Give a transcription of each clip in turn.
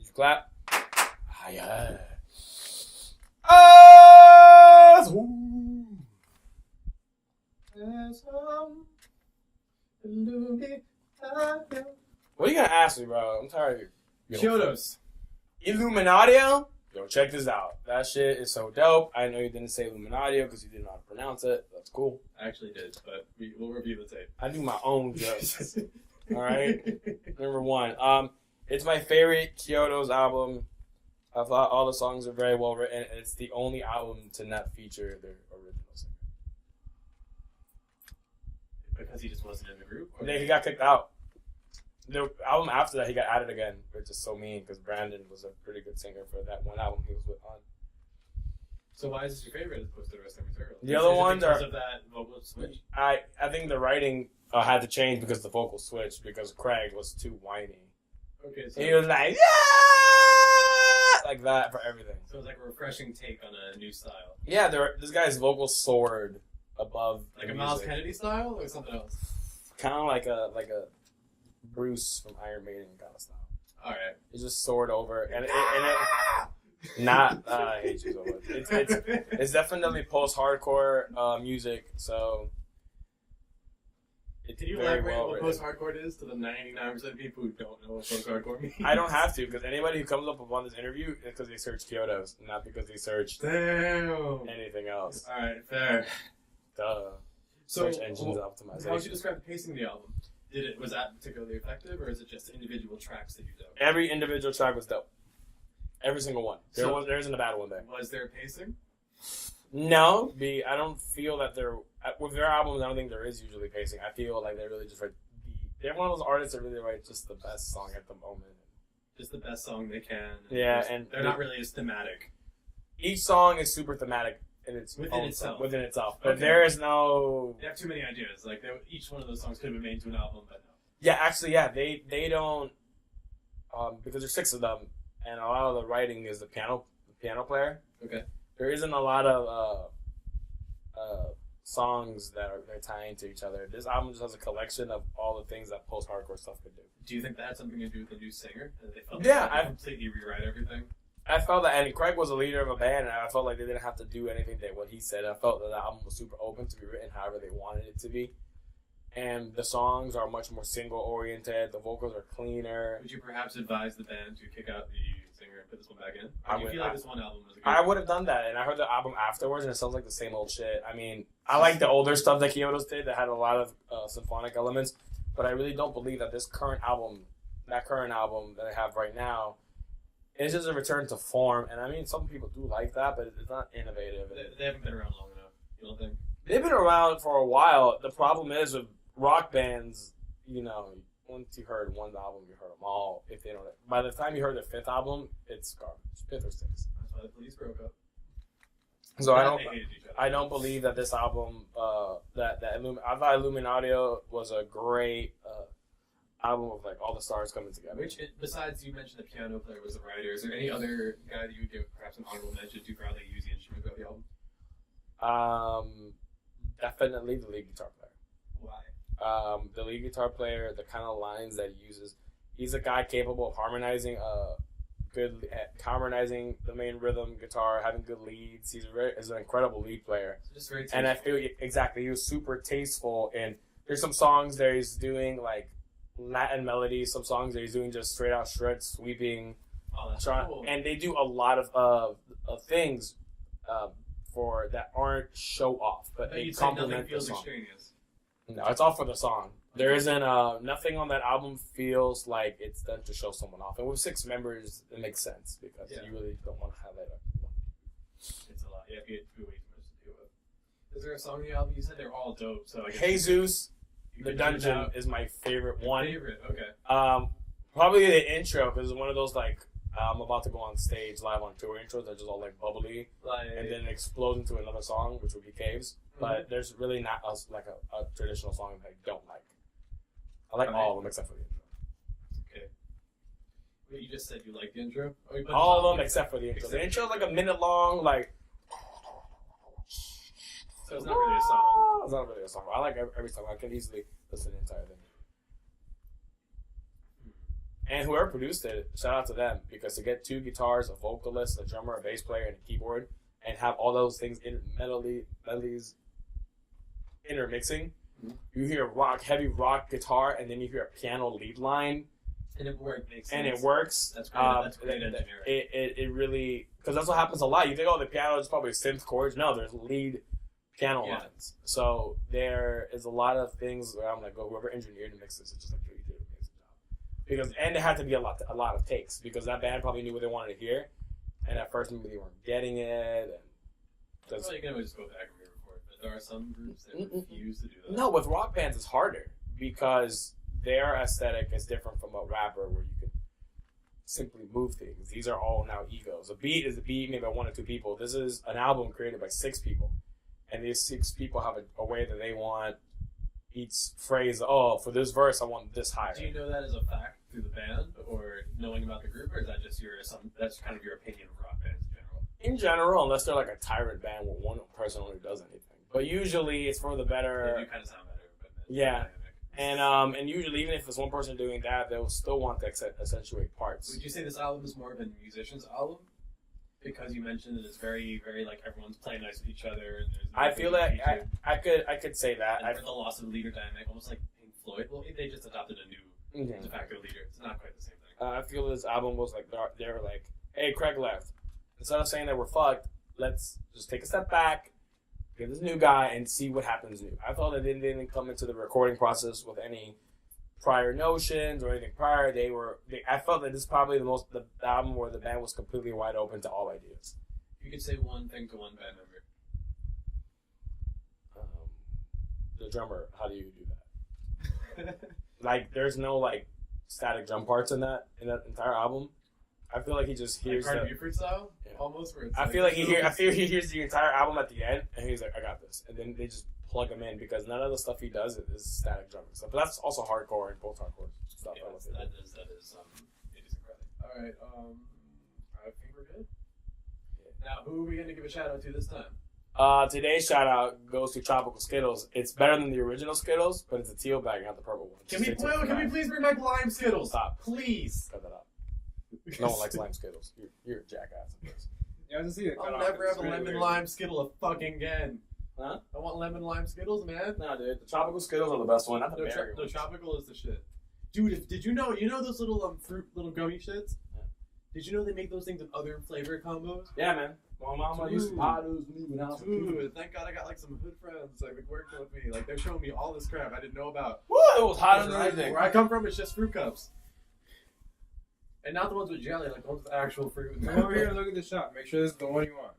you clap? Ah, yeah. Ah, what are you gonna ask me, bro? I'm tired of you. Chiodos. Illuminaudio? Yo, check this out. That shit is so dope. I know you didn't say Illuminaudio because you didn't know how to pronounce it. That's cool. I actually did, but we'll review the tape. I do my own jokes. Alright? Number one. It's my favorite Chiodos album. I thought all the songs are very well written, and it's the only album to not feature their original singer. Because he just wasn't in the group? He got kicked out. The album after that, he got added again, which is so mean because Brandon was a pretty good singer for that one album he was with on. So why is this your favorite as opposed to the rest of the material? The other ones are... because of that vocal switch? I think the writing had to change because the vocal switched because Craig was too whiny. Okay, so... He was like, yeah! Like that for everything. So it's like a refreshing take on a new style. Yeah, this guy's vocal soared above like a Miles Kennedy style or something else? Kind of like a Bruce from Iron Maiden kind of style. All right. It just soared over, and it not. I hate you so much. It's definitely post-hardcore music. So. Can you elaborate what post-hardcore is to the 99% of people who don't know what post-hardcore means? I don't have to, because anybody who comes up upon this interview is because they search Chiodos, not because they searched anything else. All right, fair. Duh. So, search engines optimization. How would you describe the pacing of the album? Was that particularly effective, or is it just individual tracks that you dug? Every individual track was dope. Every single one. There isn't a bad one there. Was there pacing? No, I don't feel that with their albums. I don't think there is usually pacing. I feel like they really just write. They're one of those artists that really write just the best song at the moment. Just the best song they can. Yeah, and they're not really as thematic. Each song is super thematic within itself. But there is no. They have too many ideas. Like each one of those songs could have been made into an album, but no. Yeah, actually, yeah, they don't. Because there's 6 of them, and a lot of the writing is the piano player. Okay. There isn't a lot of songs they're tying to each other. This album just has a collection of all the things that post-hardcore stuff could do. Do you think that had something to do with the new singer? That they felt I completely rewrite everything? I felt that, and Craig was a leader of a band, and I felt like they didn't have to do anything that what he said. I felt that the album was super open to be written however they wanted it to be. And the songs are much more single-oriented. The vocals are cleaner. Would you perhaps advise the band to kick out the singer and put this one back in? Or do you feel like this one album was a good I would have done that, and I heard the album afterwards, and it sounds like the same old shit. I mean, I like the older stuff that Chiodos did that had a lot of symphonic elements, but I really don't believe that that current album that I have right now, is just a return to form. And I mean, some people do like that, but it's not innovative. They haven't been around long enough, you don't think? They've been around for a while. The problem is with rock bands, once you heard one album, you heard them all. If they don't, by the time you heard their 5th album, it's garbage. 5th or 6th. That's why the Police broke up. So I don't believe that this album, I thought Illuminaudio was a great album of like all the stars coming together. Besides, you mentioned the piano player was the writer. Is there any other guy that you would give perhaps an honorable mention to for how they use the instrument throughout the album? Definitely the lead guitar player. Why? The lead guitar player, the kind of lines that he uses, he's a guy capable of harmonizing the main rhythm guitar, having good leads. He's an incredible lead player. So just very tasteful. And I feel exactly he was super tasteful. And there's some songs that he's doing like Latin melodies, some songs that he's doing just straight out shred sweeping. Oh, that's cool. And they do a lot of things for that aren't show off, but they complement the song. Extraneous. No, it's all for the song. There isn't nothing on that album feels like it's done to show someone off. And with 6 members, it makes sense because you really don't want to highlight one. It's a lot. Yeah, you get way too much to deal with. Is there a song on the album? You said they're all dope. So I guess Jesus, The Dungeon is my favorite one. Favorite, okay. Probably the intro because it's one of those like I'm about to go on stage live on tour intros that are just all like bubbly, and then it explodes into another song, which would be Caves. Mm-hmm. But there's really not a traditional song that I don't like. I like all of them except for the intro. Okay. Wait, you just said you like the intro? All of them except for the intro. The intro is like a minute long, like. So it's not really a song. It's not really a song. I like every song. I can easily listen to the entire thing. And whoever produced it, shout out to them, because to get 2 guitars, a vocalist, a drummer, a bass player, and a keyboard, and have all those things melodies intermixing. Mm-hmm. You hear heavy rock guitar, and then you hear a piano lead line. And it works. And it works. That's great. That's great engineering. It really, because that's what happens a lot. You think, oh, the piano is probably synth chords. No, there's lead piano lines. So there is a lot of things where I'm like, go, whoever engineered the mixes, it's just like, you did an amazing job. Because, and it had to be a lot of takes, because that band probably knew what they wanted to hear, and at first maybe they weren't getting it. And well, you can always just go back and re-record, but there are some groups that refuse to do that. No, with rock bands it's harder, because their aesthetic is different from a rapper where you can simply move things. These are all now egos. A beat is a beat made by 1 or 2 people. This is an album created by 6 people. And these 6 people have a way that they want each phrase. Oh, for this verse, I want this higher. Do you know that as a fact through the band, or knowing about the group, or is that just that's kind of your opinion of rock bands in general? In general, unless they're like a tyrant band where one person only does anything. But usually it's for the better. They do kind of sound better. But yeah. And usually, even if it's one person doing that, they'll still want to accentuate parts. Would you say this album is more of a musician's album? Because you mentioned that it's very, very like everyone's playing nice with each other. And there's I feel that I could say that. And for the loss of leader dynamic, almost like Pink Floyd. Well, they just adopted a new de facto leader. It's not quite the same thing. I feel this album was like they were like, hey, Craig left. Instead of saying that we're fucked, let's just take a step back, get this new guy, and see what happens new. I thought that they didn't come into the recording process with any prior notions or anything prior. I felt that this is probably the album where the band was completely wide open to all ideas. If you could say one thing to one band member. The drummer, how do you do that? Like, there's no like static drum parts in that entire album. I feel like he just hears like Carter Buford style, almost. Where it's I feel he hears the entire album at the end, and he's like, I got this, and then they just plug him in, because none of the stuff he does is static drumming stuff. But that's also hardcore and post-hardcore stuff. Yeah, that is incredible. All right, I think we're good. Yeah. Now, who are we going to give a shout out to this time? Today's shout out goes to Tropical Skittles. It's better than the original Skittles, but it's a teal bag, not the purple one. Can we please bring back lime Skittles? Stop. Please. Cut that out. No one likes lime Skittles. You're a jackass. Yeah, I was gonna see I'll never have a lemon lime Skittle fucking again. Huh? I want lemon lime Skittles, man. Nah, dude. The tropical Skittles are the best one. Not the berry The tropical is the shit. Dude, did you know those little fruit, little gummy shits? Yeah. Did you know they make those things in other flavor combos? Yeah, man. My mama used to buy those when I was a kid. Dude, thank God I got like some hood friends like working with me. Like they're showing me all this crap I didn't know about. Woo! It was hotter than anything. Where I come from, it's just fruit cups. And not the ones with jelly, like the ones with actual fruit. Come over here and look at the shot. Make sure this is the one you want.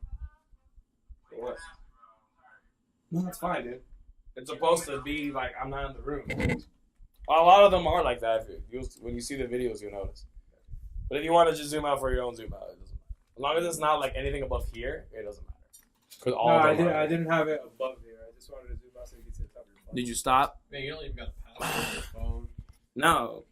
What? No, that's fine, dude. It's supposed to be like I'm not in the room. A lot of them are like that. When you see the videos, you'll notice. But if you want to just zoom out for your own, zoom out. It doesn't matter. As long as it's not like anything above here, it doesn't matter. I didn't have it above here. I just wanted to zoom out so you could see the top of your phone. Did you stop? Man, you don't even got a password on your phone. No.